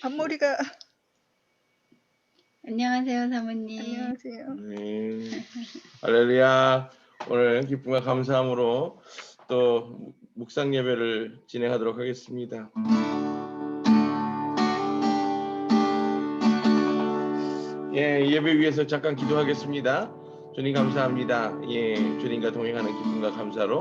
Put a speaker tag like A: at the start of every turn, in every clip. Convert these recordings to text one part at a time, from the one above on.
A: 앞머리가
B: 안녕하세요, 사모님.
A: 안녕하세요.
C: 할렐루야. 오늘 기쁨과 감사함으로 또 묵상 예배를 진행하도록 하겠습니다. 예배 위해서 잠깐 기도하겠습니다. 주님 감사합니다. 주님과 동행하는 기쁨과 감사로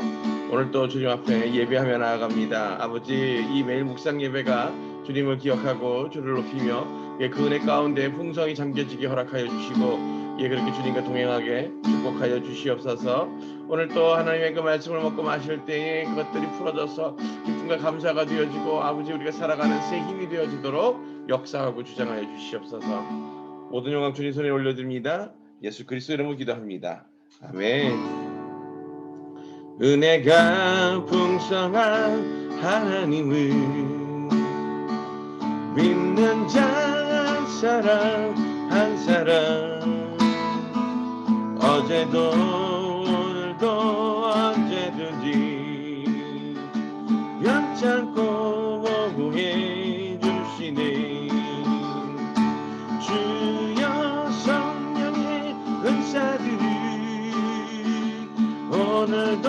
C: 오늘 또 주님 앞에 예배하며 나아갑니다. 아버지, 이 매일 묵상 예배가 주님을 기억하고 주를 높이며 그 은혜 가운데 풍성이 잠겨지게 허락하여 주시고 그렇게 주님과 동행하게 축복하여 주시옵소서. 오늘 또 하나님의 그 말씀을 먹고 마실 때에 그것들이 풀어져서 기쁨과 감사가 되어지고 아버지 우리가 살아가는 새 힘이 되어지도록 역사하고 주장하여 주시옵소서. 모든 영광 주님 손에 올려드립니다. 예수 그리스도 이름으로 기도합니다. 아멘. 은혜가 풍성한 하나님을 믿는 자 한 사람 한 사람 어제도 오늘도 언제든지 변찮고 보호해 주시네. 주여 성령의 은사들을 오늘도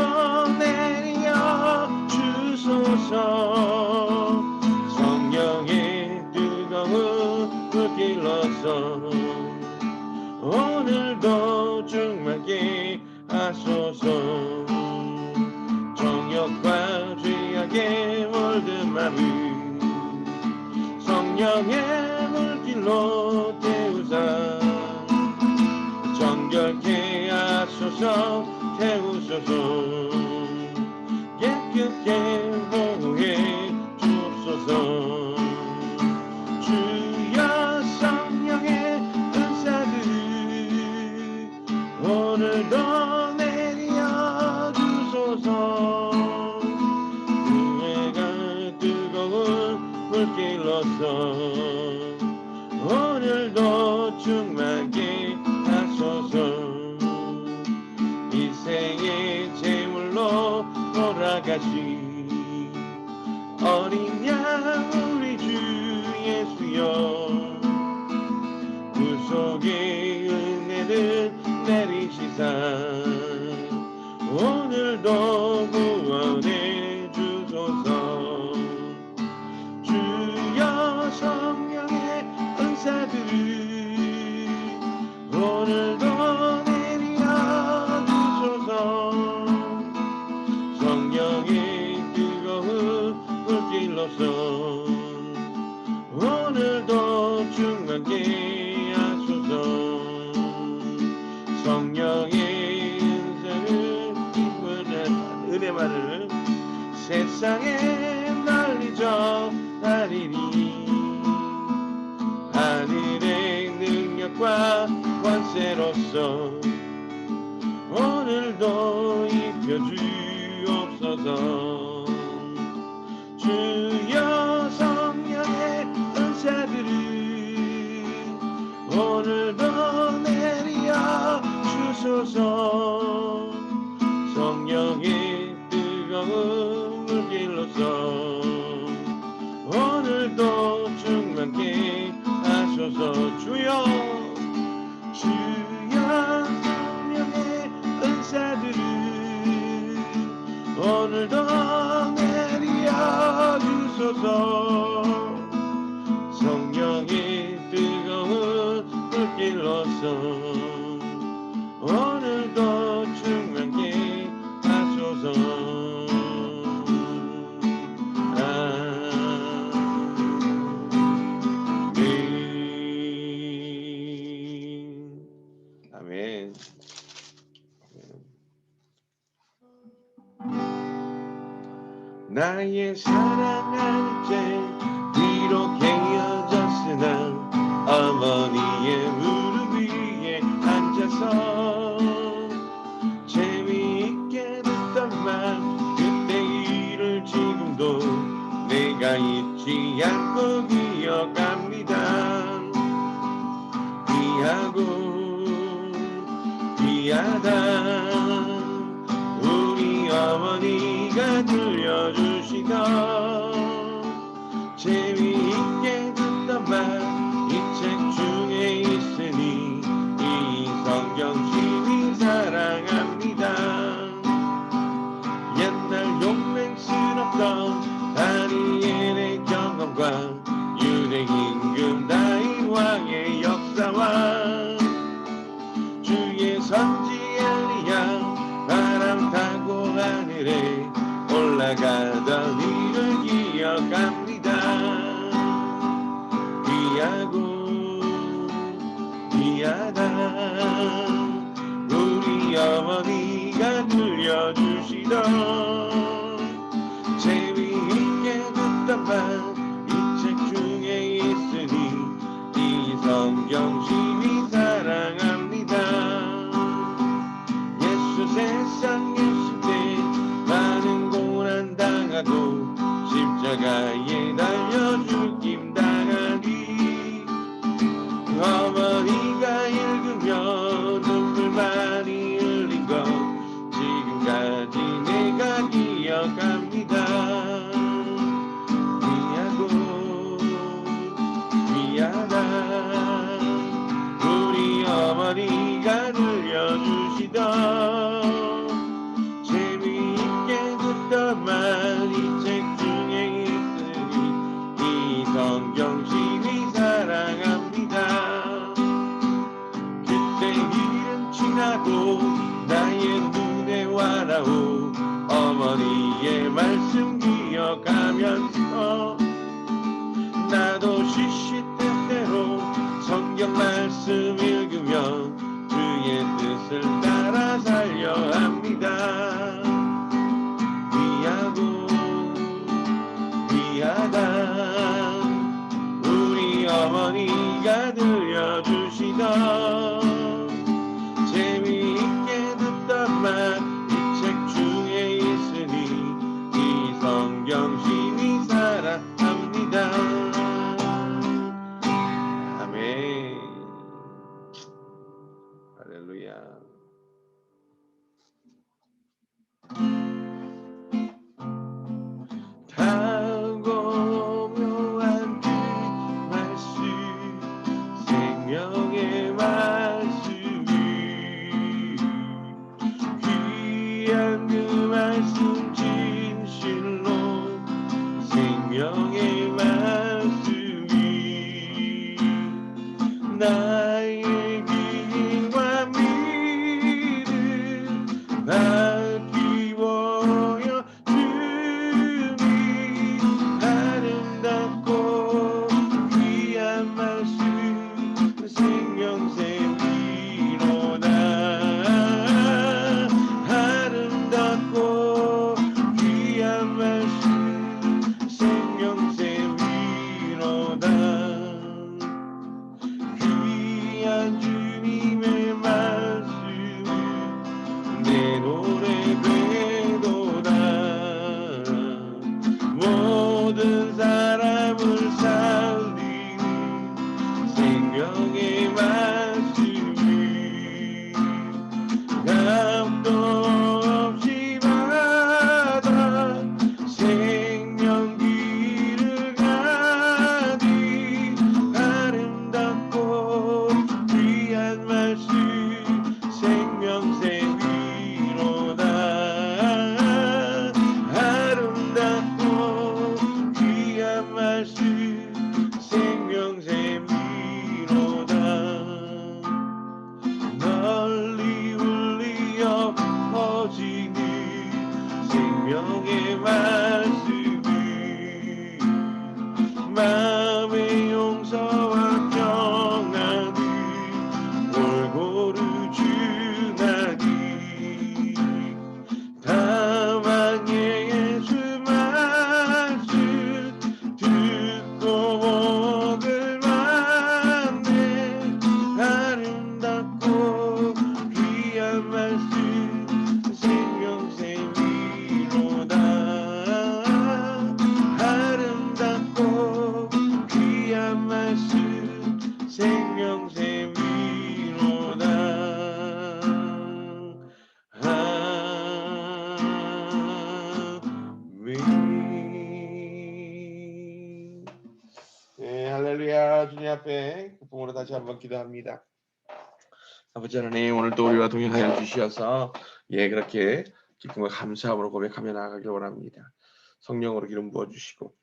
C: 내려 주소서. 성령의 뜨거운 불길로서 오늘도 충만케 하소서. 정욕과 죄악에 물든 마음 성령의 물길로 태우사 정결케 하소서. 태우소서. 깨끗게 보호해 주옵소서. 주여 성령의 은사들 오늘도 내려 주소서. 은혜가 뜨거운 불길로서 오늘도 충만케 하소서. 인생의 제물로 돌아가신 어린 양 우리 주 예수여 구속의 은혜를 내리시사 오늘도 구원해 주소서. 주여 성령의 은사들을 오늘도 내려 주소서. 성령의 뜨거운 불길로서 오늘도 충만케 하소서. 성령의 은혜만을 세상에 널리 전하리니 하늘의 능력과 권세로서 오늘도 입혀주옵소서. 주여 성령의 은사들을 오늘도 내려 주소서. 성령의 뜨거운 물길로서 오늘도 충만케 하소서. 주여 성령의 은사들을 오늘도 내려 주소서. 성령의 뜨거운 불길로서 오늘도 충만케 하소서. 아멘. 나의 사랑할 때 비록 헤어졌으나 어머니의 무릎 위에 앉아서 재미있게 듣던 말 그때 일을 지금도 내가 잊지 않고 기억합니다. 귀하고 귀하다 우리 어머니가 들려주시던 재미있게 듣던 말 귀하고 귀하다. 우리 어머니가 들려주시던 재미있게 듣던 말 이 책 중에 있으니 이 성경 심히 사랑합니다. 예수 세상에 있을 때 많은 고난 당하고 십자가에 달려 죽임 당하니 어머니가 읽으며 눈물 많이 흘린 것 지금까지 내가 기억합니다. 귀하고 귀하다. 우리 어머니가 들려주시던 재미있게 듣던 말 이 책 중에 있으니 이 성경 심히 사랑합니다. 그때 일은 지나고 나의 눈에 와라오 어머니의 말씀 기억하면서 나도 시시때때로 성경 말씀 읽으며 주의 뜻을 따라 살려 합니다. 귀하고 귀하다. 우리 어머니가 들려주시던 재미있게 듣던 말 이 책 중에 있으니 이 성경 심히 사랑합니다. 아멘. 할렐루야. 달고 묘한 그 말씀 생명의 말씀이 귀한 그 말씀 진실로 생명의 말씀이 나의 길과 믿음 밝히 보여 주니 아름답고 귀한 말씀 생명샘이로다. 아름답고 귀한 말씀 생명샘이로다. 귀한 주님의 말씀은 내 노래 되도다. 모든 사람을 살리는 생명의 말씀이 값도 없이 받아 생명길을 가니 아름답고 귀한 말씀 생명샘이로다. 아름답고 귀한 말씀 생명샘이로다. 널리 울리어 퍼지는 생명의 말씀이 마음의 용서와 평안을 골고루 주나니 다만 예수 말씀 듣고 복을 받네. 아름답고 귀한 말씀 생명샘이로다. 아름답고 귀한 말씀 생명샘이로다. 아멘. 네, 할렐루야. 주님 앞에 기쁨으로 다시 한번 기도합니다. 아버지 하나님, 오늘도 우리와 동행하여 주시어서 그렇게 기쁨과 감사함으로 고백하며 나아가길 원합니다. 성령으로 기름 부어주시고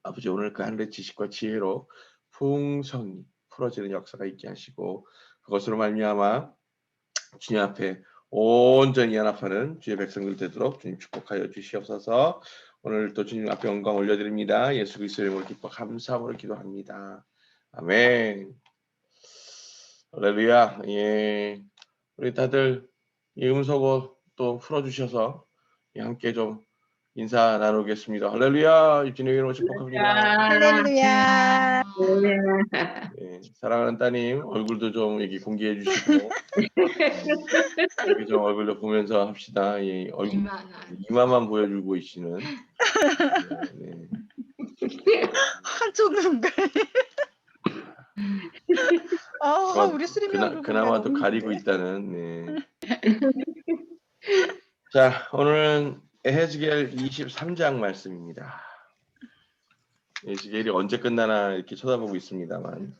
C: 아버지 오늘 그 하늘의 지식과 지혜로 풍성히 풀어지는 역사가 있게 하시고 그것으로 말미암아 주님 앞에 온전히 연합하는 주의 백성들 되도록 주님 축복하여 주시옵소서. 오늘 또 주님 앞에 영광 올려드립니다. 예수 그리스도의 이름으로 기뻐 감사함으로 기도합니다. 아멘. 할렐루야. 예. 우리 다들 이 음소거 또 풀어주셔서 함께 좀 인사 나누겠습니다. 할렐루야. 입진의 이름으로 축복합니다.
A: 할렐루야.
C: 예, 사랑하는 따님 얼굴도 좀 여기 공개해 주시고 이렇게 좀 얼굴도 보면서 합시다. 예, 얼굴 이마만 보여주고 있시는. 네.
A: 한쪽 눈깔. 우리 수림이 얼굴
C: 그나마도 가리고 있다는. 네. 자, 오늘은 에헤즈겔 23장 말씀입니다. 에헤즈겔이 언제 끝나나 이렇게 쳐다보고 있습니다만,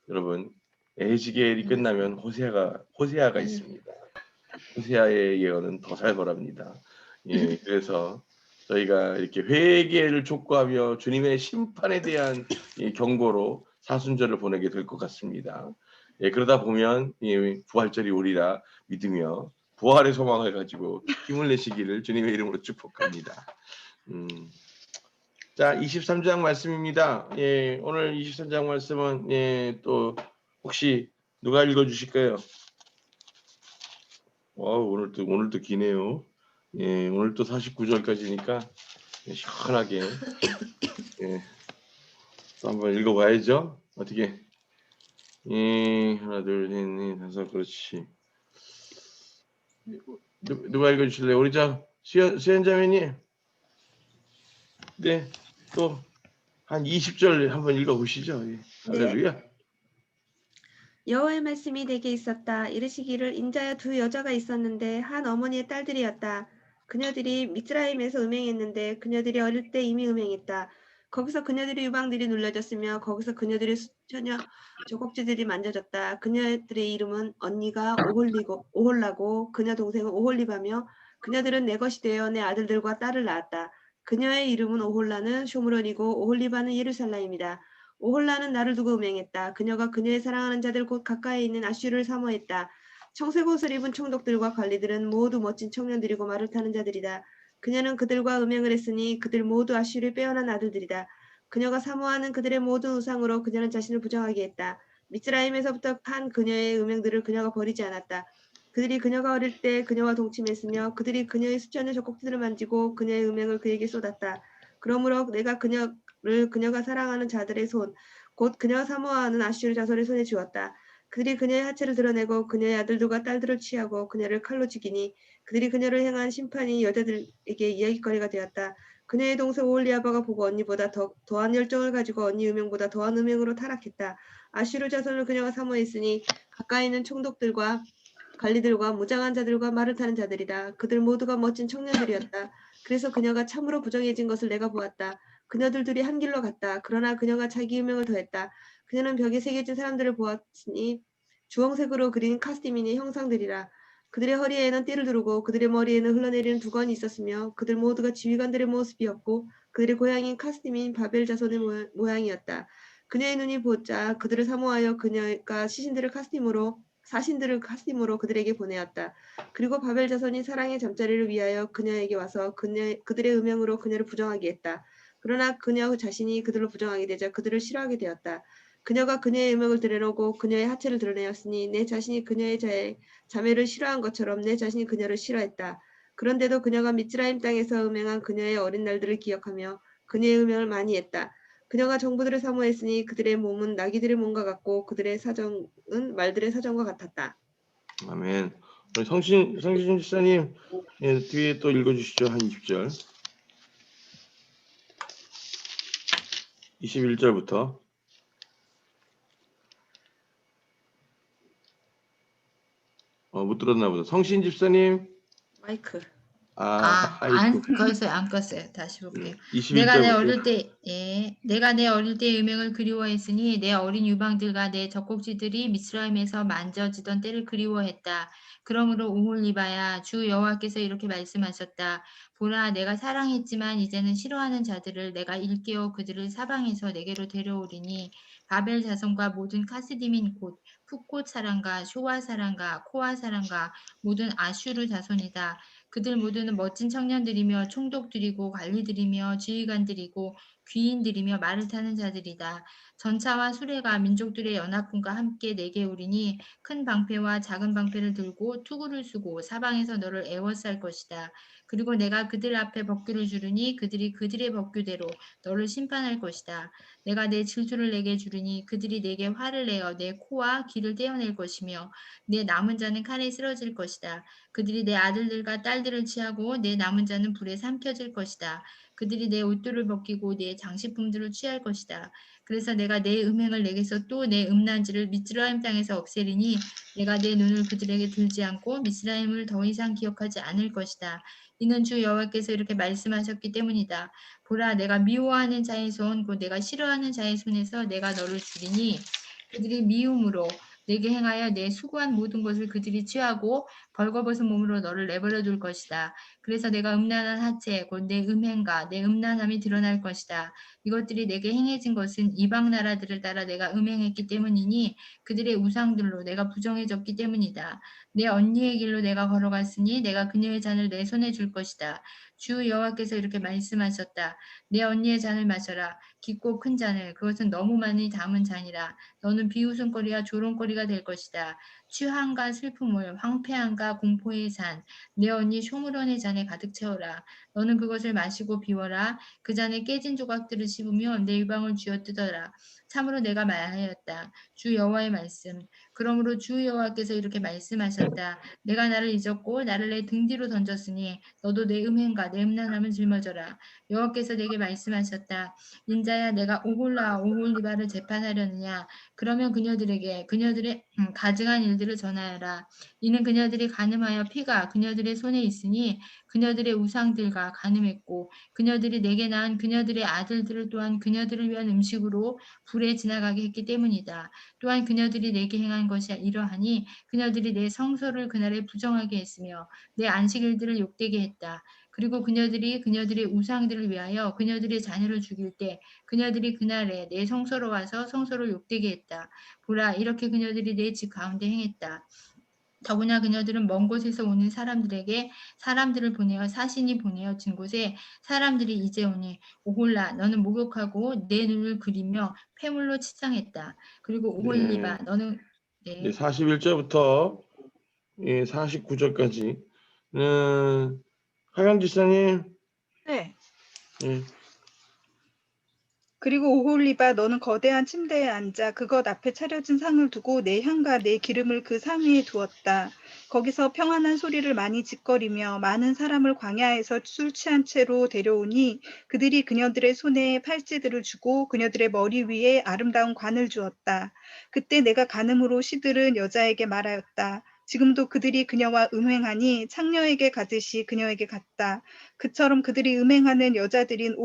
C: 여러분 에헤즈겔이 끝나면 호세아가 있습니다. 호세아의 예언은 더 살벌합니다. 예, 그래서 저희가 이렇게 회개를 촉구하며 주님의 심판에 대한 경고로 사순절을 보내게 될 것 같습니다. 예, 그러다 보면 부활절이 오리라 믿으며 부활의 소망을 가지고 힘을 내시기를 주님의 이름으로 축복합니다. 자, 23장 말씀입니다. 예, 오늘 23장 말씀은 또 혹시 누가 읽어주실까요? 오늘도 기네요. 예, 오늘 또 49절까지니까 시원하게 또 한번 읽어봐야죠. 어떻게? 하나, 둘, 셋, 넷, 다섯, 그렇지. 누가 읽어주실래요? 우리 수연자매님. 네, 또 한 20절 한번 읽어보시죠. 예. 할렐루야.
D: 여호와의 말씀이 내게 있었다. 이르시기를 인자여 두 여자가 있었는데 한 어머니의 딸들이었다. 그녀들이 미스라임에서 음행했는데 그녀들이 어릴 때 이미 음행했다. 거기서 그녀들의 유방들이 눌려졌으며 거기서 그녀들의 수처녀 조곡지들이 만져졌다. 그녀들의 이름은 언니가 오홀라고 그녀 동생은 오홀리바며 그녀들은 내 것이 되어 내 아들들과 딸을 낳았다. 그녀의 이름은 오홀라는 쇼므론이고 오홀리바는 예루살렘이다. 오홀라는 나를 두고 음행했다. 그녀가 그녀의 사랑하는 자들 곧 가까이에 있는 아슈를 사모했다. 청색 옷을 입은 총독들과 관리들은 모두 멋진 청년들이고 말을 타는 자들이다. 그녀는 그들과 음행을 했으니 그들 모두 아슈를 빼어난 아들들이다. 그녀가 사모하는 그들의 모든 우상으로 그녀는 자신을 부정하게 했다. 미스라임에서부터 한 그녀의 음행들을 그녀가 버리지 않았다. 그들이 그녀가 어릴 때 그녀와 동침했으며 그들이 그녀의 수천의 젖꼭지들을 만지고 그녀의 음행을 그에게 쏟았다. 그러므로 내가 그녀가 사랑하는 자들의 손, 곧 그녀가 사모하는 아슈르 자손의 손에 주었다. 그들이 그녀의 하체를 드러내고 그녀의 아들들과 딸들을 취하고 그녀를 칼로 죽이니 그들이 그녀를 행한 심판이 여자들에게 이야기거리가 되었다. 그녀의 동생 오홀리아바가 보고 언니보다 더한 열정을 가지고 언니 음행보다 더한 음행으로 타락했다. 아슈르 자손을 그녀가 사모했으니 가까이 있는 총독들과 관리들과 무장한 자들과 말을 타는 자들이다. 그들 모두가 멋진 청년들이었다. 그래서 그녀가 참으로 부정해진 것을 내가 보았다. 그녀들 둘이 한 길로 갔다. 그러나 그녀가 자기 유명을 더했다. 그녀는 벽에 새겨진 사람들을 보았으니 주홍색으로 그린 카스티민의 형상들이라. 그들의 허리에는 띠를 두르고 그들의 머리에는 흘러내리는 두건이 있었으며 그들 모두가 지휘관들의 모습이었고 그들의 고향인 카스티민 바벨 자손의 모양이었다. 그녀의 눈이 보자 그들을 사모하여 그녀가 사신들을 카스팀으로 그들에게 보내었다. 그리고 바벨 자손이 사랑의 잠자리를 위하여 그녀에게 와서 그들의 음행으로 그녀를 부정하게 했다. 그러나 그녀 자신이 그들로 부정하게 되자 그들을 싫어하게 되었다. 그녀가 그녀의 음행을 드러내고 그녀의 하체를 드러내었으니 내 자신이 그녀의 자매를 싫어한 것처럼 내 자신이 그녀를 싫어했다. 그런데도 그녀가 미츠라임 땅에서 음행한 그녀의 어린 날들을 기억하며 그녀의 음행을 많이 했다. 그녀가 정부들을 사모했으니 그들의 몸은 나귀들의 몸과 같고 그들의 사정은 말들의 사정과 같았다.
C: 아멘. 우리 성신 집사님 뒤에 또 읽어주시죠. 한 20절. 21절부터. 못 들었나 보다. 성신 집사님.
D: 마이크.
B: 안 껐어요. 다시 볼게요.
C: 21절부터.
B: 내가 내 어릴 때 유명을 그리워했으니 내 어린 유방들과 내 젖꼭지들이 미스라임에서 만져지던 때를 그리워했다. 그러므로 오홀리바야 주 여호와께서 이렇게 말씀하셨다. 보라 내가 사랑했지만 이제는 싫어하는 자들을 내가 일깨워 그들을 사방에서 내게로 데려오리니 바벨 자손과 모든 카스디민 곧 풋꽃 사람과 쇼와 사람과 코아 사람과 모든 아슈르 자손이다. 그들 모두는 멋진 청년들이며 총독들이고 관리들이며 지휘관들이고 귀인들이며 말을 타는 자들이다. 전차와 수레가 민족들의 연합군과 함께 내게 오리니 큰 방패와 작은 방패를 들고 투구를 쓰고 사방에서 너를 에워쌀 것이다. 그리고 내가 그들 앞에 법규를 주르니 그들이 그들의 법규대로 너를 심판할 것이다. 내가 내 질투를 내게 주르니 그들이 내게 화를 내어 내 코와 귀를 떼어낼 것이며 내 남은 자는 칼에 쓰러질 것이다. 그들이 내 아들들과 딸들을 취하고 내 남은 자는 불에 삼켜질 것이다. 그들이 내 옷들을 벗기고 내 장식품들을 취할 것이다. 그래서 내가 내 음행을 내게서 또 내 음란지를 미스라임 땅에서 없애리니 내가 내 눈을 그들에게 들지 않고 미스라임을 더 이상 기억하지 않을 것이다. 이는 주 여호와께서 이렇게 말씀하셨기 때문이다. 보라, 내가 미워하는 자의 손, 곧 내가 싫어하는 자의 손에서 내가 너를 주리니 그들이 미움으로 내게 행하여 내 수고한 모든 것을 그들이 취하고 벌거벗은 몸으로 너를 내버려 둘 것이다. 그래서 내가 음란한 하체, 곧 내 음행과 내 음란함이 드러날 것이다. 이것들이 내게 행해진 것은 이방 나라들을 따라 내가 음행했기 때문이니 그들의 우상들로 내가 부정해졌기 때문이다. 내 언니의 길로 내가 걸어갔으니 내가 그녀의 잔을 내 손에 줄 것이다. 주 여호와께서 이렇게 말씀하셨다. 내 언니의 잔을 마셔라. 깊고 큰 잔을, 그것은 너무 많이 담은 잔이라. 너는 비웃음거리와 조롱거리가 될 것이다. 취함과 슬픔을, 황폐함과 공포의 잔, 내 언니 쇼므론의 잔에 가득 채워라. 너는 그것을 마시고 비워라. 그 잔에 깨진 조각들을 씹으며 내 유방을 쥐어뜯어라. 참으로 내가 말하였다. 주 여호와의 말씀. 그러므로 주 여호와께서 이렇게 말씀하셨다. 내가 나를 잊었고 나를 내 등 뒤로 던졌으니 너도 내 음행과 내 음란함을 짊어져라. 여호와께서 내게 말씀하셨다. 인자야, 내가 오홀라와 오홀리바를 재판하려느냐? 그러면 그녀들에게 그녀들의 가증한 일들을 전하여라. 이는 그녀들이 간음하여 피가 그녀들의 손에 있으니 그녀들의 우상들과 간음했고 그녀들이 내게 낳은 그녀들의 아들들을 또한 그녀들을 위한 음식으로 불에 지나가게 했기 때문이다. 또한 그녀들이 내게 행한 것이 이러하니 그녀들이 내 성소를 그날에 부정하게 했으며 내 안식일들을 욕되게 했다. 그리고 그녀들이 그녀들의 우상들을 위하여 그녀들의 자녀를 죽일 때 그녀들이 그날에 내 성소로 와서 성소를 욕되게 했다. 보라, 이렇게 그녀들이 내 집 가운데 행했다. 더구나 그녀들은 먼 곳에서 오는 사람들에게 사람들을 보내어 사신이 보내어 진 곳에 사람들이 이제 오니 오홀라, 너는 목욕하고 내 눈을 그리며 폐물로 치장했다. 그리고 오홀리바,
C: 네.
B: 너는
C: 네, 41절부터 49절까지. 하영 지사님.
A: 네.
C: 예.
A: 그리고 오홀리바 너는 거대한 침대에 앉아 그것 앞에 차려진 상을 두고 내 향과 내 기름을 그 상 위에 두었다. 거기서 평안한 소리를 많이 짓거리며 많은 사람을 광야에서 술 취한 채로 데려오니 그들이 그녀들의 손에 팔찌들을 주고 그녀들의 머리 위에 아름다운 관을 주었다. 그때 내가 간음으로 시들은 여자에게 말하였다. 지금도 그들이 그녀와 음행하니 창녀에게 가듯이 그녀에게 갔다. 그처럼 그들이 음행하는 여자들인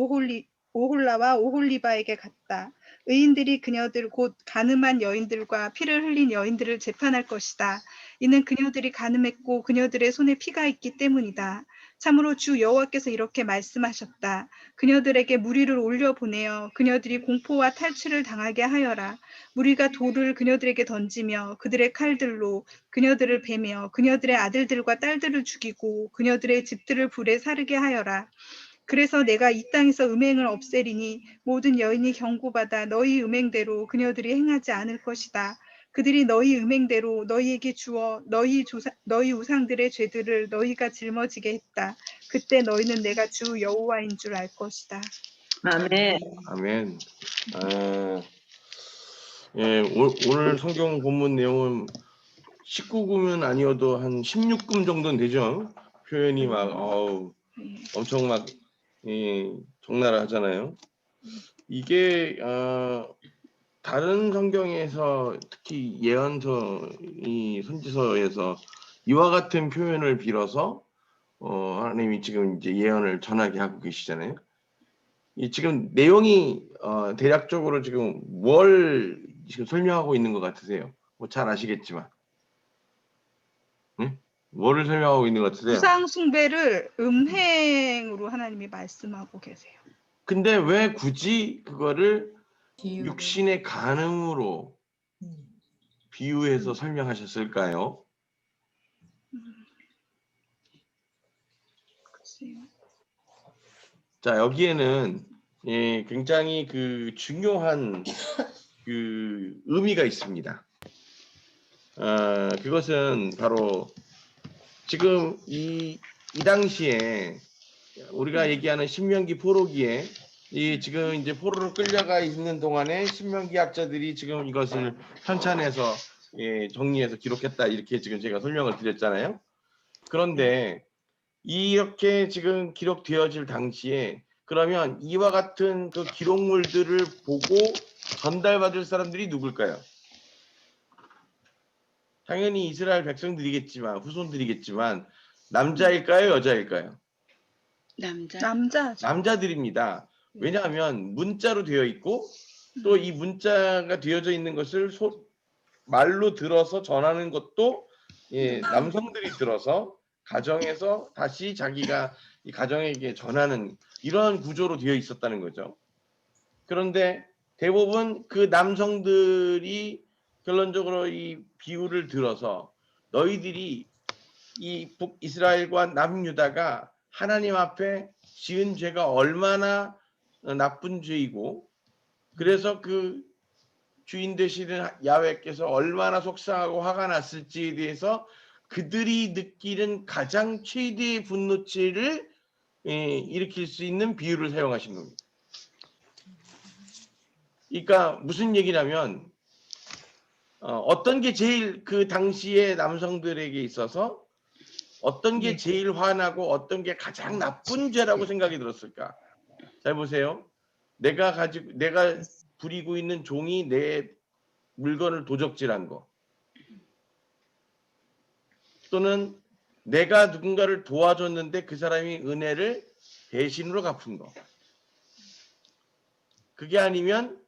A: 오홀라와 오홀리바에게 갔다. 의인들이 그녀들 곧 간음한 여인들과 피를 흘린 여인들을 재판할 것이다. 이는 그녀들이 간음했고 그녀들의 손에 피가 있기 때문이다. 참으로 주 여호와께서 이렇게 말씀하셨다. 그녀들에게 무리를 올려 보내어 그녀들이 공포와 탈취를 당하게 하여라. 무리가 돌을 그녀들에게 던지며 그들의 칼들로 그녀들을 베며 그녀들의 아들들과 딸들을 죽이고 그녀들의 집들을 불에 사르게 하여라. 그래서 내가 이 땅에서 음행을 없애리니 모든 여인이 경고받아 너희 음행대로 그녀들이 행하지 않을 것이다. 그들이 너희 음행대로 너희에게 주어 너희 우상들의 죄들을 너희가 짊어지게 했다. 그때 너희는 내가 주 여호와인 줄 알 것이다.
D: 아멘.
C: 아멘. 오늘 성경 본문 내용은 19금은 아니어도 한 16금 정도는 되죠. 표현이 막 엄청 막 적나라하잖아요. 이게 다른 성경에서 특히 예언서, 이 선지서에서 이와 같은 표현을 빌어서 하나님이 지금 이제 예언을 전하게 하고 계시잖아요. 이 지금 내용이 대략적으로 지금 뭘 지금 설명하고 있는 것 같으세요? 뭐 잘 아시겠지만, 응? 뭐를 설명하고 있는 것 같으세요?
A: 우상 숭배를 음행으로 하나님이 말씀하고 계세요.
C: 근데 왜 굳이 그거를
B: 비유를.
C: 육신의 간음으로 비유해서 설명하셨을까요?
A: 글쎄요.
C: 자, 여기에는 예, 굉장히 그 중요한 그 의미가 있습니다. 그것은 바로 지금 이 당시에 우리가 얘기하는 신명기 포로기에 이 지금 이제 포로로 끌려가 있는 동안에 신명기 학자들이 지금 이것을 편찬해서 예, 정리해서 기록했다 이렇게 지금 제가 설명을 드렸잖아요. 그런데 이렇게 지금 기록되어질 당시에 그러면 이와 같은 그 기록물들을 보고 전달받을 사람들이 누굴까요? 당연히 이스라엘 백성들이겠지만 후손들이겠지만 남자일까요, 여자일까요?
A: 남자.
C: 남자들입니다. 왜냐하면 문자로 되어 있고 또 이 문자가 되어져 있는 것을 말로 들어서 전하는 것도 예, 남성들이 들어서 가정에서 다시 자기가 이 가정에게 전하는 이런 구조로 되어 있었다는 거죠. 그런데 대부분 그 남성들이 결론적으로 이 비유를 들어서 너희들이 이 북이스라엘과 남유다가 하나님 앞에 지은 죄가 얼마나 나쁜 죄이고 그래서 그 주인 되시는 야훼께서 얼마나 속상하고 화가 났을지에 대해서 그들이 느끼는 가장 최대의 분노치를 일으킬 수 있는 비유를 사용하신 겁니다. 그러니까 무슨 얘기냐면 어떤 게 제일 그 당시의 남성들에게 있어서 어떤 게 제일 화나고 어떤 게 가장 나쁜 죄라고 생각이 들었을까? 잘 보세요. 내가 부리고 있는 종이 내 물건을 도적질한 거. 또는 내가 누군가를 도와줬는데 그 사람이 은혜를 배신으로 갚은 거. 그게 아니면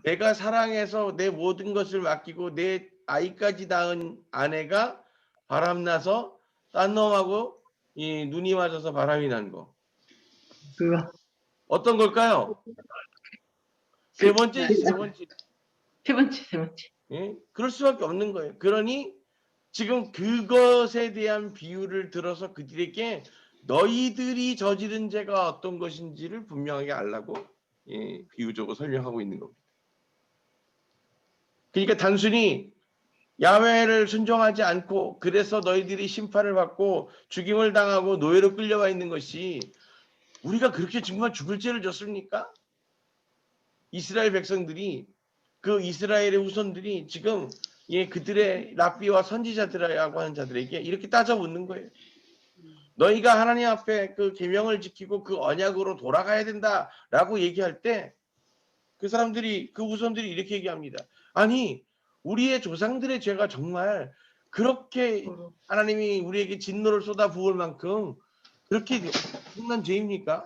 C: 내가 사랑해서 내 모든 것을 맡기고 내 아이까지 낳은 아내가 바람나서 딴 놈하고 눈이 맞아서 바람이 난 거.
E: 그거.
C: 어떤 걸까요? 세 번째.
E: 세 번째.
C: 예? 그럴 수밖에 없는 거예요. 그러니 지금 그것에 대한 비유를 들어서 그들에게 너희들이 저지른 죄가 어떤 것인지를 분명하게 알라고 비유적으로 설명하고 있는 겁니다. 그러니까 단순히 야훼를 순종하지 않고 그래서 너희들이 심판을 받고 죽임을 당하고 노예로 끌려가 있는 것이 우리가 그렇게 정말 죽을 죄를 졌습니까? 이스라엘 백성들이 그 이스라엘의 후손들이 지금 그들의 랍비와 선지자들이라고 하는 자들에게 이렇게 따져 묻는 거예요. 너희가 하나님 앞에 그 계명을 지키고 그 언약으로 돌아가야 된다라고 얘기할 때 그 사람들이 그 후손들이 이렇게 얘기합니다. 아니 우리의 조상들의 죄가 정말 그렇게 하나님이 우리에게 진노를 쏟아 부을 만큼 그렇게 엄청난 죄입니까?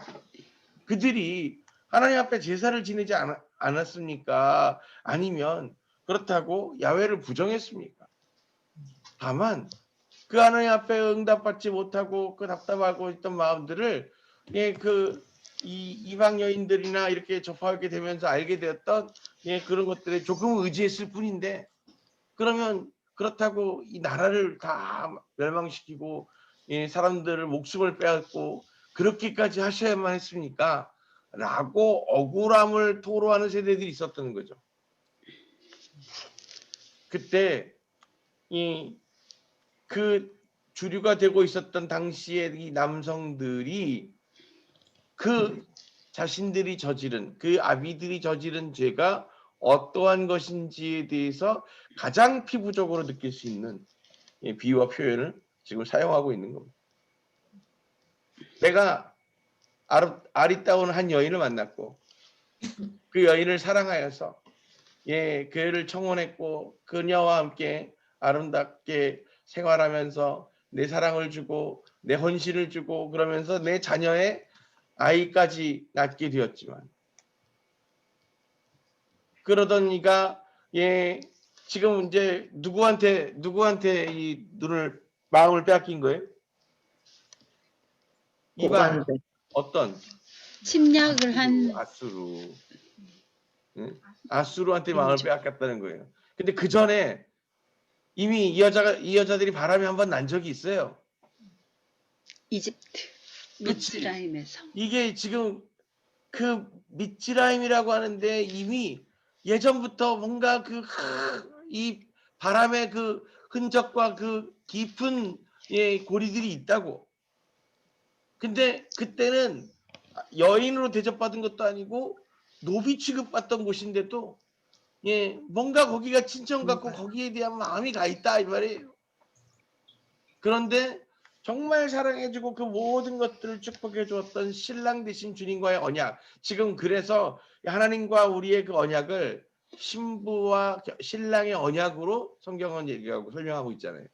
C: 그들이 하나님 앞에 제사를 지내지 않았습니까? 아니면 그렇다고 야훼를 부정했습니까? 다만 그 하나님 앞에 응답받지 못하고 그 답답하고 있던 마음들을 이 이방 여인들이나 이렇게 접하게 되면서 알게 되었던 그런 것들에 조금 의지했을 뿐인데 그러면 그렇다고 이 나라를 다 멸망시키고 사람들을 목숨을 빼앗고 그렇게까지 하셔야만 했습니까? 라고 억울함을 토로하는 세대들이 있었던 거죠. 그때 그 주류가 되고 있었던 당시의 이 남성들이 그 자신들이 저지른 그 아비들이 저지른 죄가 어떠한 것인지에 대해서 가장 피부적으로 느낄 수 있는 비유와 표현을 지금 사용하고 있는 겁니다. 내가 아리따운 한 여인을 만났고 그 여인을 사랑하여서 그를 청혼했고 그녀와 함께 아름답게 생활하면서 내 사랑을 주고 내 헌신을 주고 그러면서 내 자녀의 아이까지 낳게 되었지만 그러던 이가 지금 이제 누구한테 이 마음을 빼앗긴 거예요? 이방 어떤
F: 침략을 한
C: 아수르 아수르한테 마음을 빼앗겼다는 거예요. 근데 그 전에 이미 이 여자들이 바람이 한번 난 적이 있어요.
F: 이집트 미스라임에서
C: 이게 지금 그 미tz라임이라고 하는데 이미 예전부터 뭔가 이 바람의 그 흔적과 그 깊은 고리들이 있다고. 근데 그때는 여인으로 대접받은 것도 아니고 노비 취급받던 곳인데도 뭔가 거기가 친정 같고 거기에 대한 마음이 가 있다 이 말이에요. 그런데 정말 사랑해주고 그 모든 것들을 축복해 주었던 신랑 되신 주님과의 언약. 지금 그래서 하나님과 우리의 그 언약을 신부와 신랑의 언약으로 성경은 얘기하고 설명하고 있잖아요.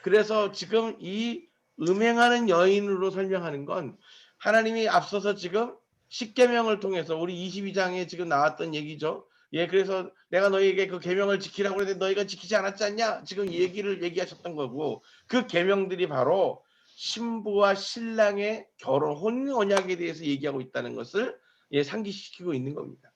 C: 그래서 지금 이 음행하는 여인으로 설명하는 건 하나님이 앞서서 지금 십계명을 통해서 우리 22장에 지금 나왔던 얘기죠. 그래서 내가 너희에게 그 계명을 지키라고 그랬는데 너희가 지키지 않았지 않냐? 지금 이 얘기를 얘기하셨던 거고, 그 계명들이 바로 신부와 신랑의 결혼 혼인 언약에 대해서 얘기하고 있다는 것을 상기시키고 있는 겁니다.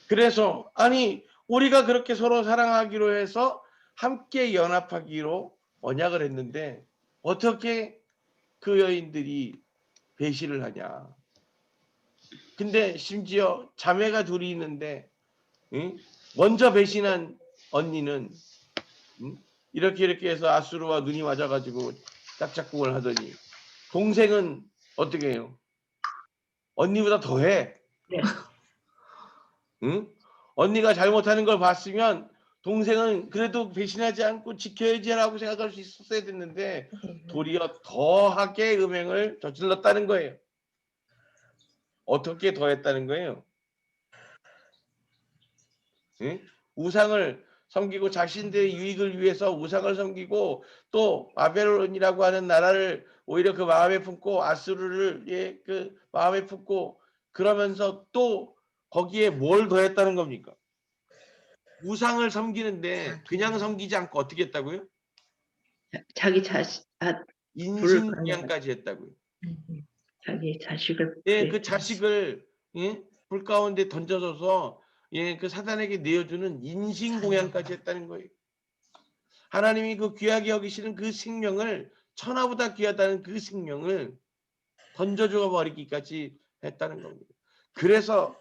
C: 그래서 아니 우리가 그렇게 서로 사랑하기로 해서 함께 연합하기로 언약을 했는데 어떻게 그 여인들이 배신을 하냐? 근데 심지어 자매가 둘이 있는데 먼저 배신한 언니는 이렇게 해서 아수르와 눈이 맞아가지고 짝짝꿍을 하더니 동생은 어떻게 해요? 언니보다 더해.
E: 네.
C: 응? 언니가 잘못하는 걸 봤으면 동생은 그래도 배신하지 않고 지켜야지라고 생각할 수 있었어야 됐는데 도리어 더하게 음행을 저질렀다는 거예요. 어떻게 더했다는 거예요? 응? 우상을 섬기고 자신들의 유익을 위해서 우상을 섬기고 또 바벨론이라고 하는 나라를 오히려 그 마음에 품고 아수르를 그 마음에 품고 그러면서 또 거기에 뭘 더했다는 겁니까? 우상을 섬기는데 그냥 섬기지 않고 어떻게 했다고요?
E: 자기 자식,
C: 인신공양까지 했다고요.
E: 자기 자식을
C: 그 자식을 불 가운데 던져줘서 그 사단에게 내어주는 인신공양까지 했다는 거예요. 하나님이 그 귀하게 여기시는 그 생명을 천하보다 귀하다는 그 생명을 던져줘 버리기까지 했다는 겁니다. 그래서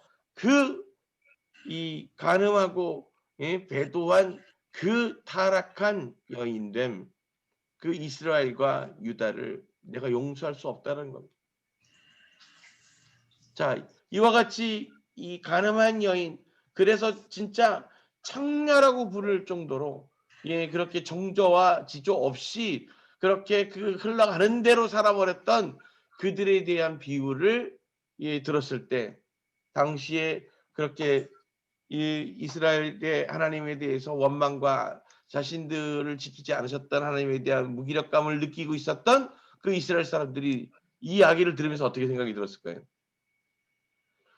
C: 이 간음하고 배도한 그 타락한 여인됨, 그 이스라엘과 유다를 내가 용서할 수 없다는 겁니다. 자, 이와 같이 이 간음한 여인, 그래서 진짜 창녀라고 부를 정도로 그렇게 정조와 지조 없이 그렇게 그 흘러가는 대로 살아버렸던 그들에 대한 비유를 들었을 때 당시에 그렇게 이 이스라엘의 하나님에 대해서 원망과 자신들을 지키지 않으셨던 하나님에 대한 무기력감을 느끼고 있었던 그 이스라엘 사람들이 이 이야기를 들으면서 어떻게 생각이 들었을까요?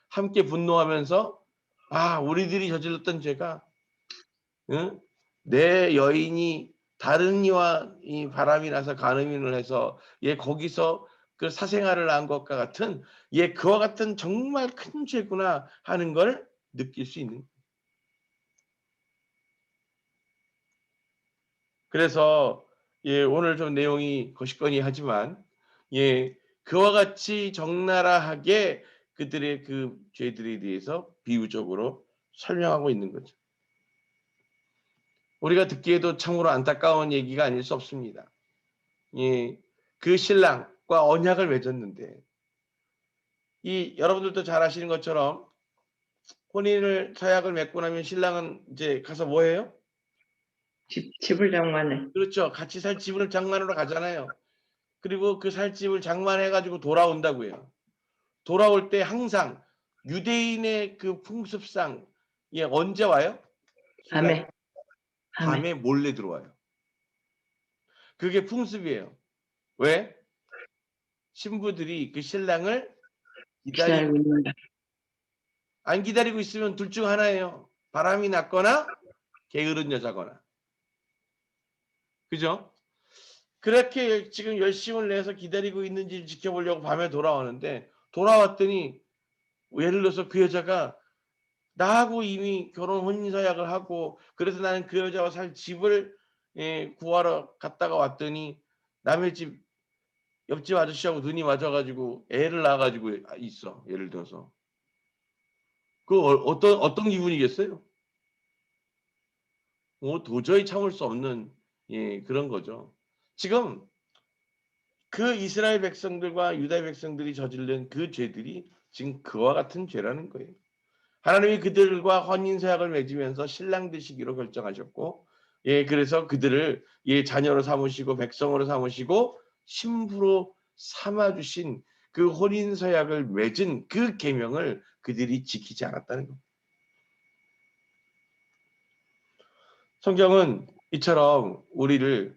C: 함께 분노하면서 우리들이 저질렀던 죄가 내 여인이 다른 이와 이 바람이 나서 간음인을 해서 거기서 그 사생활을 한 것과 같은 그와 같은 정말 큰 죄구나 하는 걸 느낄 수 있는. 그래서 오늘 좀 내용이 거시거니 하지만 그와 같이 적나라하게 그들의 그 죄들에 대해서 비유적으로 설명하고 있는 거죠. 우리가 듣기에도 참으로 안타까운 얘기가 아닐 수 없습니다. 그 신랑과 언약을 맺었는데 여러분들도 잘 아시는 것처럼 혼인을 서약을 맺고 나면 신랑은 이제 가서 뭐 해요?
E: 집을 장만해.
C: 그렇죠. 같이 살 집을 장만하러 가잖아요. 그리고 그 살 집을 장만해가지고 돌아온다고요. 돌아올 때 항상 유대인의 그 풍습상 언제 와요? 밤에 몰래 들어와요. 그게 풍습이에요. 왜? 신부들이 그 신랑을
E: 기다리고 있는다.
C: 안 기다리고 있으면 둘 중 하나예요. 바람이 났거나 게으른 여자거나. 그죠? 그렇게 지금 열심을 내서 기다리고 있는지 지켜보려고 밤에 돌아오는데 돌아왔더니 예를 들어서 그 여자가 나하고 이미 결혼 혼인서약을 하고 그래서 나는 그 여자와 살 집을 구하러 갔다가 왔더니 남의 집 옆집 아저씨하고 눈이 맞아가지고 애를 낳아가지고 있어. 예를 들어서. 그 어떤 기분이겠어요? 도저히 참을 수 없는 그런 거죠. 지금 그 이스라엘 백성들과 유다 백성들이 저지른 그 죄들이 지금 그와 같은 죄라는 거예요. 하나님이 그들과 혼인서약을 맺으면서 신랑 되시기로 결정하셨고, 그래서 그들을 자녀로 삼으시고 백성으로 삼으시고 신부로 삼아주신 그 혼인서약을 맺은 그 계명을 그들이 지키지 않았다는 겁니다. 성경은 이처럼 우리를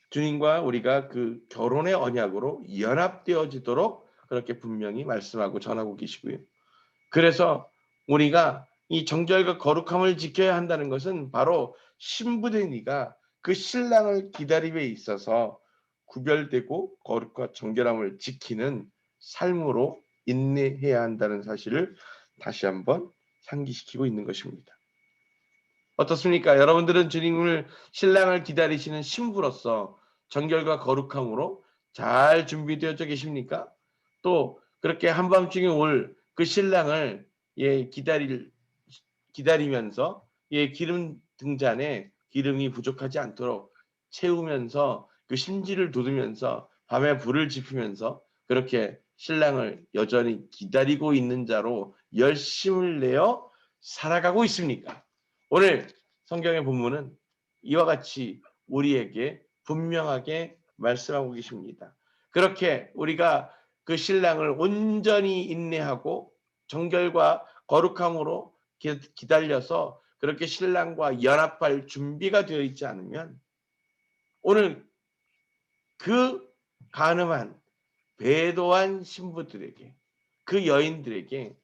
C: 주님과 우리가 그 결혼의 언약으로 연합되어지도록 그렇게 분명히 말씀하고 전하고 계시고요. 그래서 우리가 이 정결과 거룩함을 지켜야 한다는 것은 바로 신부된 이가 그 신랑을 기다림에 있어서 구별되고 거룩과 정결함을 지키는 삶으로 인내해야 한다는 사실을 다시 한번 상기시키고 있는 것입니다. 어떻습니까? 여러분들은 주님을 신랑을 기다리시는 신부로서 정결과 거룩함으로 잘 준비되어져 계십니까? 또 그렇게 한밤중에 올 그 신랑을 기다리면서 기름 등잔에 기름이 부족하지 않도록 채우면서 그 심지를 돋우면서 밤에 불을 지피면서 그렇게 신랑을 여전히 기다리고 있는 자로 열심을 내어 살아가고 있습니까? 오늘 성경의 본문은 이와 같이 우리에게 분명하게 말씀하고 계십니다. 그렇게 우리가 그 신랑을 온전히 인내하고 정결과 거룩함으로 기다려서 그렇게 신랑과 연합할 준비가 되어 있지 않으면 오늘 그 간음한 배도한 신부들에게 그 여인들에게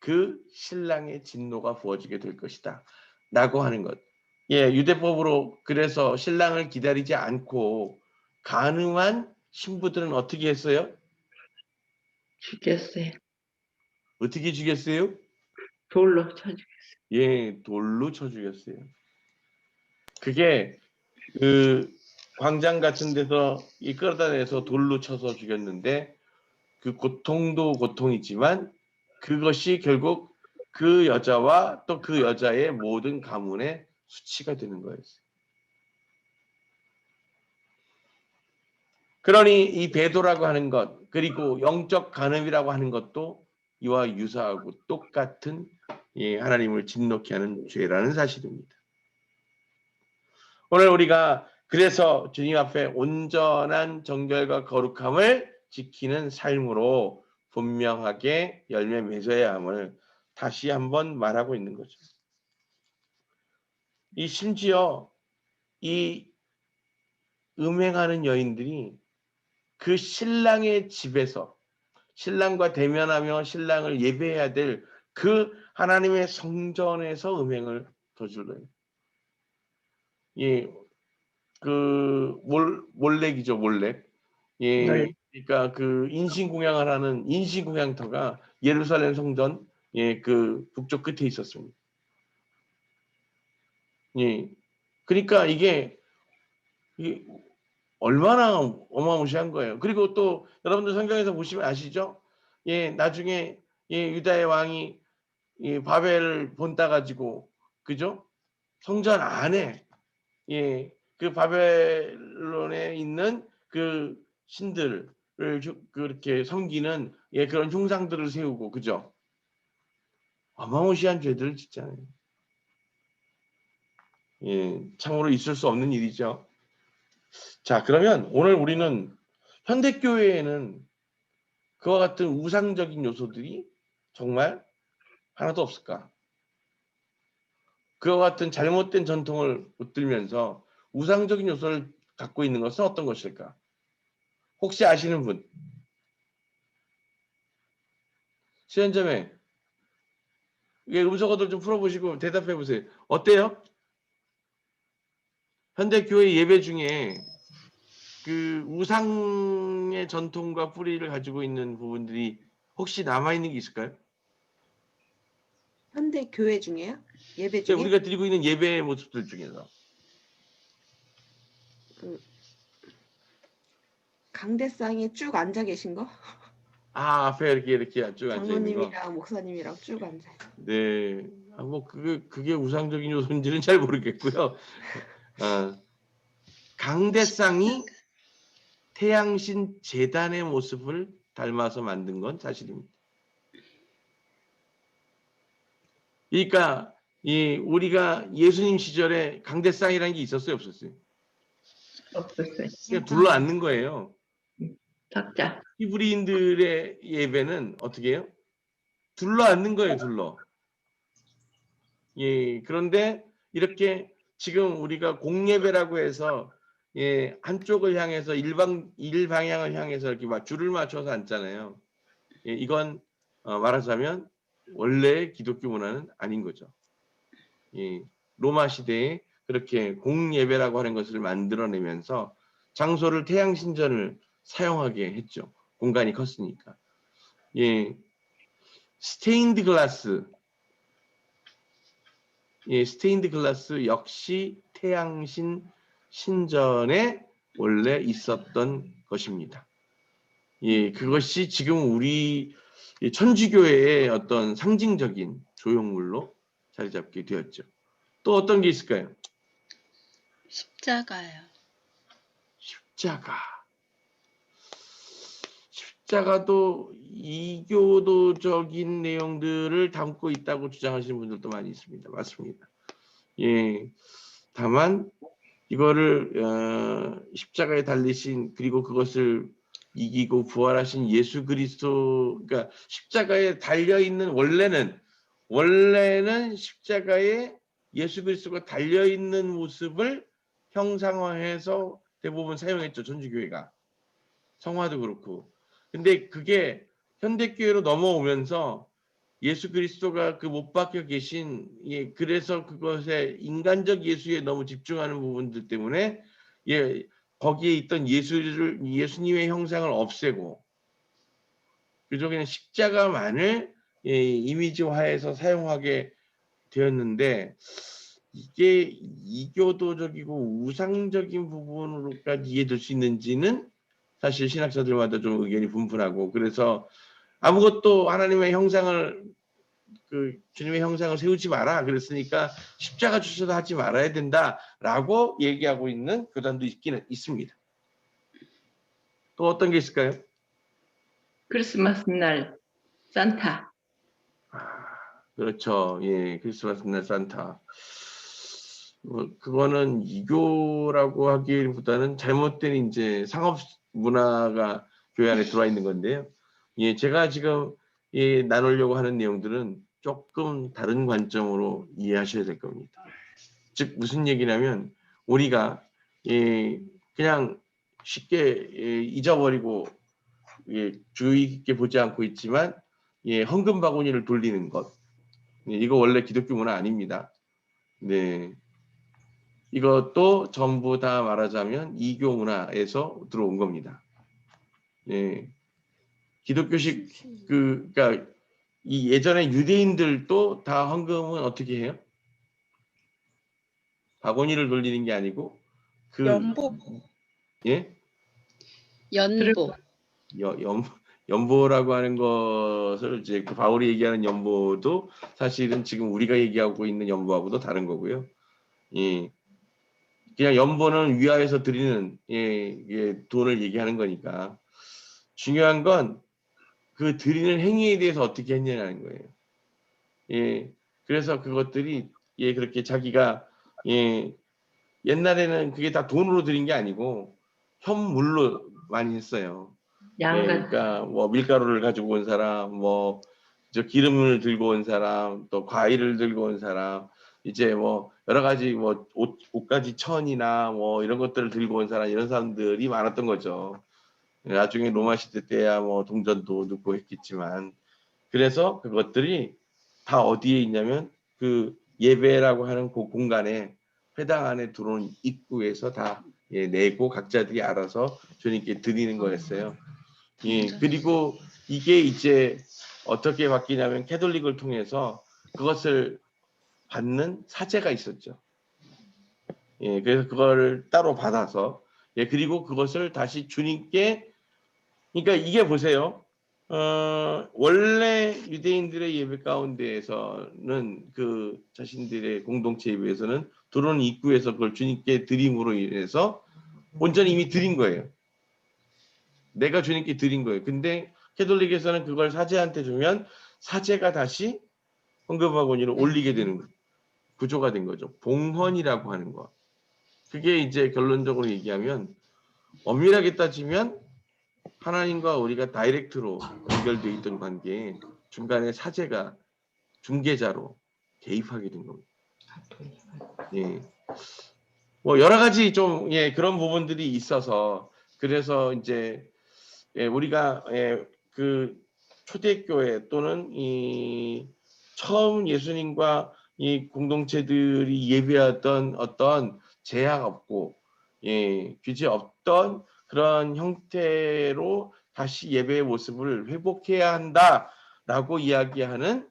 C: 그 신랑의 진노가 부어지게 될 것이다 라고 하는 것. 유대법으로 그래서 신랑을 기다리지 않고 간음한 신부들은 어떻게 했어요?
E: 죽였어요.
C: 어떻게 죽였어요?
E: 돌로 쳐 죽였어요.
C: 돌로 쳐 죽였어요. 그게 그 광장 같은 데서 끌어다내서 돌로 쳐서 죽였는데 그 고통도 고통이지만 그것이 결국 그 여자와 또 그 여자의 모든 가문의 수치가 되는 거였어요. 그러니 이 배도라고 하는 것 그리고 영적 간음이라고 하는 것도 이와 유사하고 똑같은 하나님을 진노케 하는 죄라는 사실입니다. 오늘 우리가 그래서 주님 앞에 온전한 정결과 거룩함을 지키는 삶으로 분명하게 열매 맺어야 함을 다시 한번 말하고 있는 거죠. 심지어 이 음행하는 여인들이 그 신랑의 집에서 신랑과 대면하며 신랑을 예배해야 될 그 하나님의 성전에서 음행을 저질러요. 그 몰렉이죠, 몰렉. 그러니까 그 인신공양을 하는 인신공양터가 예루살렘 성전 그 북쪽 끝에 있었습니다. 그러니까 이게 얼마나 어마무시한 거예요. 그리고 또 여러분들 성경에서 보시면 아시죠? 나중에 유다의 왕이 바벨을 본따 가지고 그죠? 성전 안에 그 바벨론에 있는 그 신들을 그렇게 섬기는 그런 흉상들을 세우고 그죠? 어마무시한 죄들을 짓잖아요. 참으로 있을 수 없는 일이죠. 자, 그러면 오늘 우리는 현대교회에는 그와 같은 우상적인 요소들이 정말 하나도 없을까? 그와 같은 잘못된 전통을 붙들면서 우상적인 요소를 갖고 있는 것은 어떤 것일까? 혹시 아시는 분? 수연자매, 음성어들 좀 풀어보시고 대답해 보세요. 어때요? 현대교회 예배 중에 그 우상의 전통과 뿌리를 가지고 있는 부분들이 혹시 남아있는 게 있을까요?
D: 현대 교회 중에요? 예배 중에?
C: 우리가 드리고 있는 예배의 모습들 중에서
D: 강대상에 쭉 앉아 계신 거?
C: 앞에 이렇게 쭉 앉아 있는 거.
D: 장로님이랑 목사님이랑 쭉 앉아.
C: 네. 뭐 그게 우상적인 요소인지는 잘 모르겠고요. 강대상이 태양신 제단의 모습을 닮아서 만든 건 사실입니다. 그러니까 우리가 예수님 시절에 강대상이라는 게 있었어요, 없었어요?
E: 없었어요.
C: 그냥 둘러앉는 거예요.
E: 탁자.
C: 히브리인들의 예배는 어떻게 해요? 둘러앉는 거예요, 그런데 이렇게 지금 우리가 공예배라고 해서 한쪽을 향해서 일방향을 향해서 이렇게 막 줄을 맞춰서 앉잖아요. 이건 말하자면 원래 기독교 문화는 아닌 거죠. 로마 시대에 그렇게 공예배라고 하는 것을 만들어내면서 장소를 태양신전을 사용하게 했죠. 공간이 컸으니까. 스테인드 글라스. 스테인드 글라스 역시 태양신 신전에 원래 있었던 것입니다. 그것이 지금 우리 천주교회의 어떤 상징적인 조형물로 자리 잡게 되었죠. 또 어떤 게 있을까요?
F: 십자가요.
C: 십자가도 이교도적인 내용들을 담고 있다고 주장하시는 분들도 많이 있습니다. 맞습니다. 다만 이거를 십자가에 달리신 그리고 그것을 이기고 부활하신 예수 그리스도, 그러니까 십자가에 달려 있는 원래는 십자가에 예수 그리스도가 달려 있는 모습을 형상화해서 대부분 사용했죠, 천주교회가. 성화도 그렇고. 근데 그게 현대교회로 넘어오면서 예수 그리스도가 그 못 박혀 계신, 그래서 그것에 인간적 예수에 너무 집중하는 부분들 때문에 거기에 있던 예수님의 형상을 없애고 그저 그냥 십자가만을 이미지화해서 사용하게 되었는데, 이게 이교도적이고 우상적인 부분으로까지 이해될 수 있는지는 사실 신학자들마다 좀 의견이 분분하고, 그래서 아무것도 하나님의 형상을 주님의 형상을 세우지 마라 그랬으니까 십자가 주셔도 하지 말아야 된다라고 얘기하고 있는 교단도 있기는 있습니다. 또 어떤 게 있을까요?
E: 크리스마스 날 산타.
C: 그렇죠. 크리스마스 날 산타. 그거는 이교라고 하기보다는 잘못된 이제 상업 문화가 교회 안에 들어와 있는 건데요. 제가 지금 나누려고 하는 내용들은 조금 다른 관점으로 이해하셔야 될 겁니다. 즉 무슨 얘기냐면, 우리가 그냥 쉽게 잊어버리고 주의 깊게 보지 않고 있지만 헌금 바구니를 돌리는 것, 이거 원래 기독교 문화 아닙니다. 네, 이것도 전부 다 말하자면 이교 문화에서 들어온 겁니다. 기독교식 그러니까 이 예전에 유대인들도 다 헌금은 어떻게 해요? 바구니를 돌리는 게 아니고
A: 연보.
F: 연보.
C: 연보라고 하는 것을 이제 그 바울이 얘기하는 연보도 사실은 지금 우리가 얘기하고 있는 연보하고도 다른 거고요. 그냥 연보는 위하여서 드리는 돈을 얘기하는 거니까, 중요한 건 그 드리는 행위에 대해서 어떻게 했냐는 거예요. 그래서 그것들이 그렇게 자기가 옛날에는 그게 다 돈으로 드린 게 아니고 현물로 많이 했어요. 그러니까 뭐 밀가루를 가지고 온 사람, 뭐 저 기름을 들고 온 사람, 또 과일을 들고 온 사람, 이제 뭐 여러 가지 뭐 옷가지 천이나 뭐 이런 것들을 들고 온 사람, 이런 사람들이 많았던 거죠. 나중에 로마 시대 때야 뭐 동전도 넣고 했겠지만, 그래서 그것들이 다 어디에 있냐면 그 예배라고 하는 그 공간에 회당 안에 들어온 입구에서 다 내고 각자들이 알아서 주님께 드리는 거였어요. 그리고 이게 이제 어떻게 바뀌냐면 캐톨릭을 통해서 그것을 받는 사제가 있었죠. 그래서 그걸 따로 받아서 그리고 그것을 다시 주님께 그러니까 이게 보세요. 원래 유대인들의 예배 가운데에서는 그 자신들의 공동체 예배에서는 들어오는 입구에서 그걸 주님께 드림으로 인해서 온전히 이미 드린 거예요. 내가 주님께 드린 거예요. 근데 캐톨릭에서는 그걸 사제한테 주면 사제가 다시 헌금바구니를 올리게 되는 구조가 된 거죠. 봉헌이라고 하는 거. 그게 이제 결론적으로 얘기하면 엄밀하게 따지면 하나님과 우리가 다이렉트로 연결되어 있던 관계에 중간에 사제가 중개자로 개입하게 된 겁니다. 예. 뭐 여러 가지 좀 그런 부분들이 있어서 그래서 이제 우리가 그 초대교회 또는 이 처음 예수님과 이 공동체들이 예배하던 어떤 제약 없고 규제 없던 그런 형태로 다시 예배의 모습을 회복해야 한다라고 이야기하는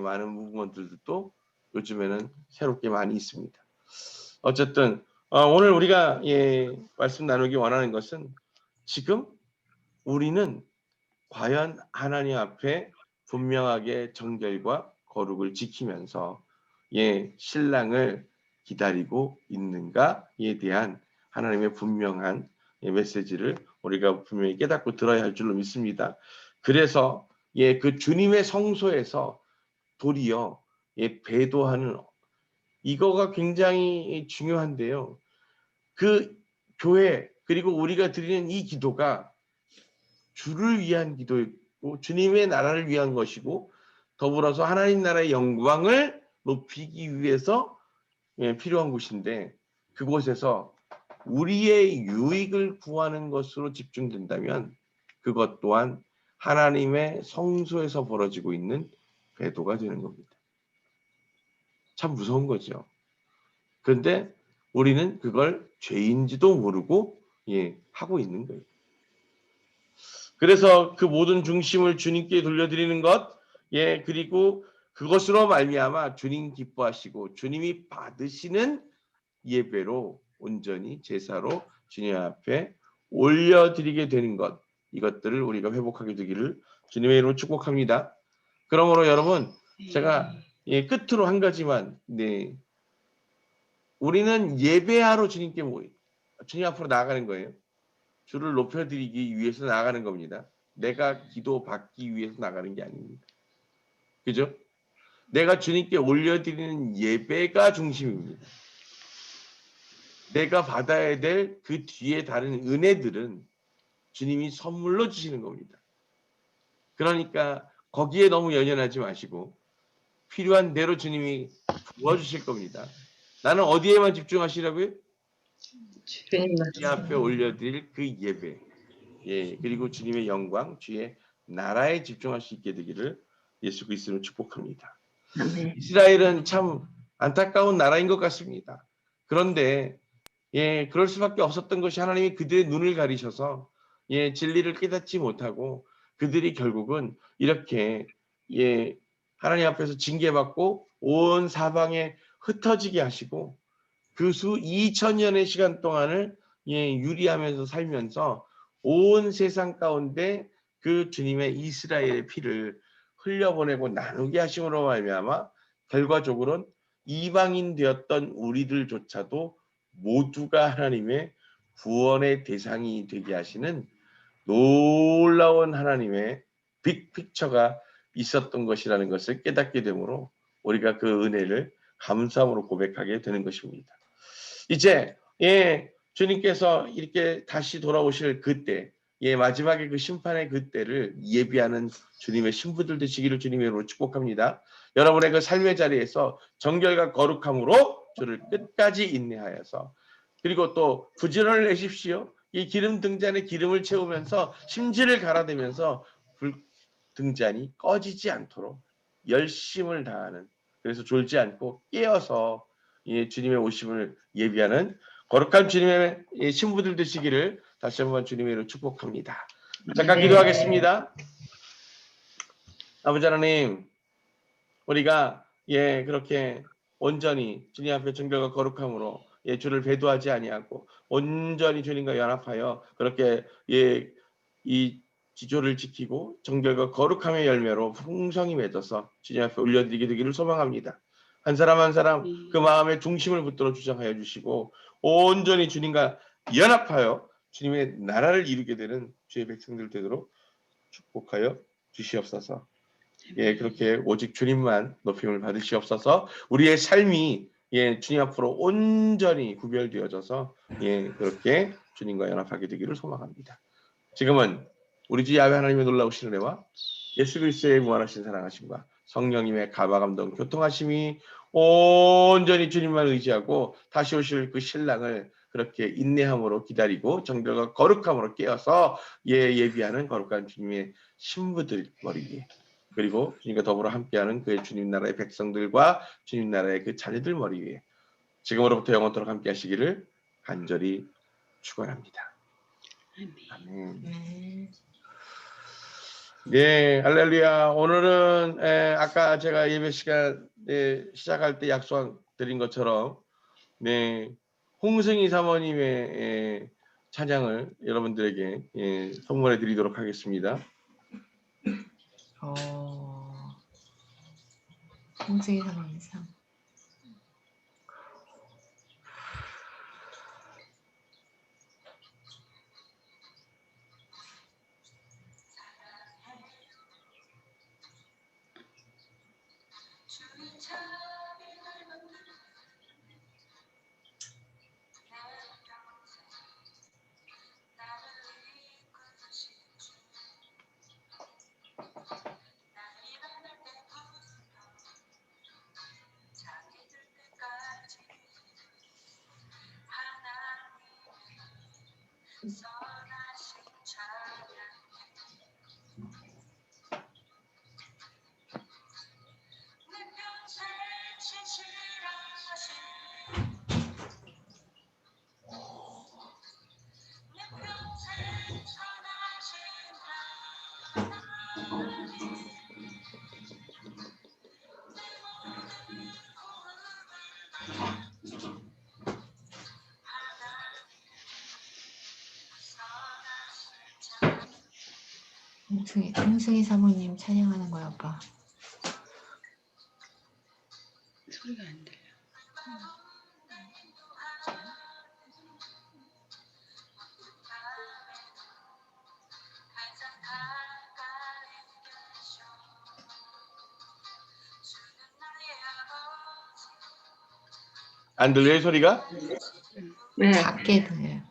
C: 많은 무브먼트들도 요즘에는 새롭게 많이 있습니다. 어쨌든 오늘 우리가 말씀 나누기 원하는 것은 지금 우리는 과연 하나님 앞에 분명하게 정결과 거룩을 지키면서 신랑을 기다리고 있는가에 대한 하나님의 분명한 메시지를 우리가 분명히 깨닫고 들어야 할 줄로 믿습니다. 그래서 그 주님의 성소에서 도리어 배도하는 이거가 굉장히 중요한데요. 그 교회 그리고 우리가 드리는 이 기도가 주를 위한 기도이고 주님의 나라를 위한 것이고 더불어서 하나님 나라의 영광을 높이기 위해서 필요한 곳인데 그곳에서 우리의 유익을 구하는 것으로 집중된다면 그것 또한 하나님의 성소에서 벌어지고 있는 배도가 되는 겁니다. 참 무서운 거죠. 그런데 우리는 그걸 죄인지도 모르고 하고 있는 거예요. 그래서 그 모든 중심을 주님께 돌려드리는 것, 그리고 그것으로 말미암아 주님 기뻐하시고 주님이 받으시는 예배로 온전히 제사로 주님 앞에 올려드리게 되는 것, 이것들을 우리가 회복하게 되기를 주님의 이름으로 축복합니다. 그러므로 여러분, 제가 끝으로 한 가지만, 우리는 예배하러 주님 앞으로 나아가는 거예요. 주를 높여드리기 위해서 나가는 겁니다. 내가 기도 받기 위해서 나가는 게 아닙니다. 그죠? 내가 주님께 올려드리는 예배가 중심입니다. 내가 받아야 될 그 뒤에 다른 은혜들은 주님이 선물로 주시는 겁니다. 그러니까 거기에 너무 연연하지 마시고 필요한 대로 주님이 부어주실 겁니다. 나는 어디에만 집중하시라고요?
E: 주님만.
C: 주님 앞에 올려드릴 그 예배. 그리고 주님의 영광, 주의 나라에 집중할 수 있게 되기를 예수 그리스도로 축복합니다.
E: 아멘.
C: 이스라엘은 참 안타까운 나라인 것 같습니다. 그런데 그럴 수밖에 없었던 것이 하나님이 그들의 눈을 가리셔서 진리를 깨닫지 못하고 그들이 결국은 이렇게 하나님 앞에서 징계받고 온 사방에 흩어지게 하시고 그 수 2000년의 시간 동안을 유리하면서 살면서 온 세상 가운데 그 주님의 이스라엘의 피를 흘려보내고 나누게 하심으로 말미암아 결과적으로는 이방인 되었던 우리들조차도 모두가 하나님의 구원의 대상이 되게 하시는 놀라운 하나님의 빅픽처가 있었던 것이라는 것을 깨닫게 되므로 우리가 그 은혜를 감사함으로 고백하게 되는 것입니다. 이제 주님께서 이렇게 다시 돌아오실 그때 마지막에 그 심판의 그때를 예비하는 주님의 신부들 되시기를 주님의 이름으로 축복합니다. 여러분의 그 삶의 자리에서 정결과 거룩함으로 주를 끝까지 인내하여서 그리고 또 부지런을 내십시오. 이 기름 등잔에 기름을 채우면서 심지를 갈아대면서 불 등잔이 꺼지지 않도록 열심을 다하는 그래서 졸지 않고 깨어서 주님의 오심을 예비하는 거룩한 주님의 신부들 되시기를 다시 한번 주님의 이름으로 축복합니다. 잠깐 기도하겠습니다. 아버지 하나님, 우리가 그렇게 온전히 주님 앞에 정결과 거룩함으로 주를 배도하지 아니하고 온전히 주님과 연합하여 그렇게 이 지조를 지키고 정결과 거룩함의 열매로 풍성히 맺어서 주님 앞에 올려드리게 되기를 소망합니다. 한 사람 한 사람 그 마음의 중심을 붙들어 주장하여 주시고 온전히 주님과 연합하여 주님의 나라를 이루게 되는 주의 백성들 되도록 축복하여 주시옵소서. 예, 그렇게 오직 주님만 높임을 받으시옵소서. 우리의 삶이 예, 주님 앞으로 온전히 구별되어져서 예, 그렇게 주님과 연합하게 되기를 소망합니다. 지금은 우리 주 야훼 하나님의 놀라우신 은혜와 예수 그리스도의 무한하신 사랑하심과 성령님의 가바감동 교통하심이 온전히 주님만 의지하고 다시 오실 그 신랑을 그렇게 인내함으로 기다리고 정결과 거룩함으로 깨어서 예비하는 거룩한 주님의 신부들 머리 위에 그리고 주님과 더불어 함께하는 그의 주님 나라의 백성들과 주님 나라의 그 자녀들 머리 위에 지금으로부터 영원토록 함께 하시기를 간절히 축원합니다. 아멘. 네, 할렐루야. 오늘은 아까 제가 예배 시간 시작할 때 약속드린 것처럼 네, 홍승희 사모님의 찬양을 여러분들에게 선물해 드리도록 하겠습니다.
B: 홍승희 사모님 상. 홍승희 사모님 찬양하는 거야, 아빠.
F: 소리가 안 들려.
C: 안 들려요 소리가?
E: 네.
B: 작게 들려요.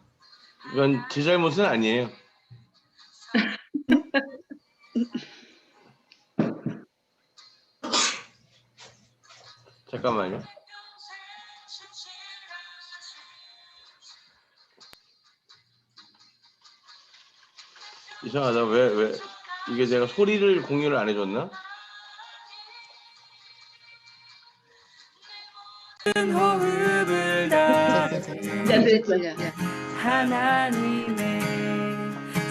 C: 이건 제 잘못은 아니에요. 잠깐만요. 이상하다. 왜 이게 내가 소리를 공유를 안 해줬나?
G: 호흡을 다 하나님의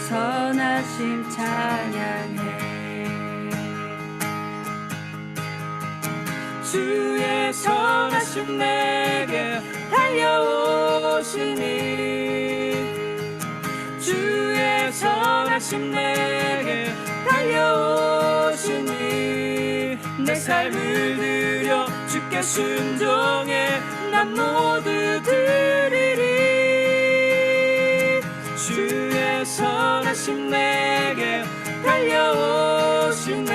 G: 선하심 찬양해 주의 선하심 내게 달려오시니 주의 선하심 내게 달려오시니 내 삶을 드려 주께 순종해 난 모두 드리리 주의 선하심 내게 달려오시네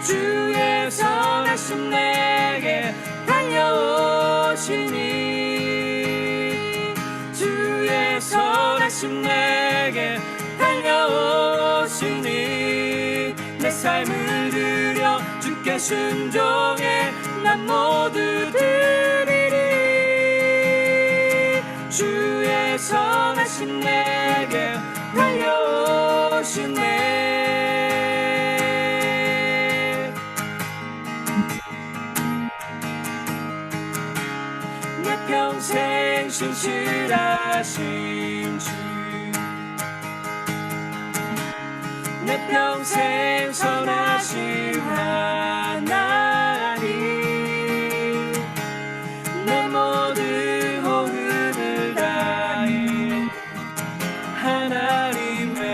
G: 주의 선하심 내게 달려오시니 주의 선하심 내게 달려오시니 내 삶을 드려 주께 순종해 난 모두 드리리 주의 선하심 내게 달려오시네 내 평생 신실하신 주 내 평생 선하신 하나님 내 모든 호흡을 다해 하나님의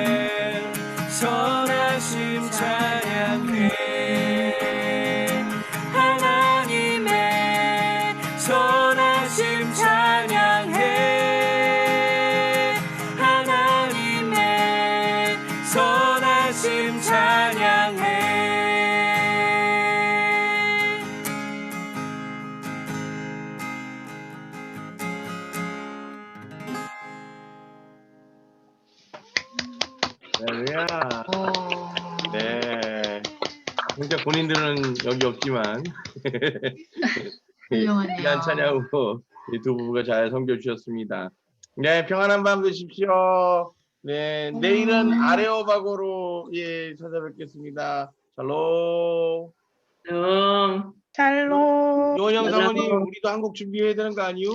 C: 할렐루야. 네. 진짜 본인들은 여기 없지만
B: 훌륭하네요.
C: 귀한 찬양으로 이 두 부부가 잘 섬겨주셨습니다. 네, 평안한 밤 되십시오. 네, 내일은 아레오바고로 예 찾아뵙겠습니다. 샬롬.
A: 샬롬.
C: 요원영 사모님, 우리도 한곡 준비해야 되는 거 아니요?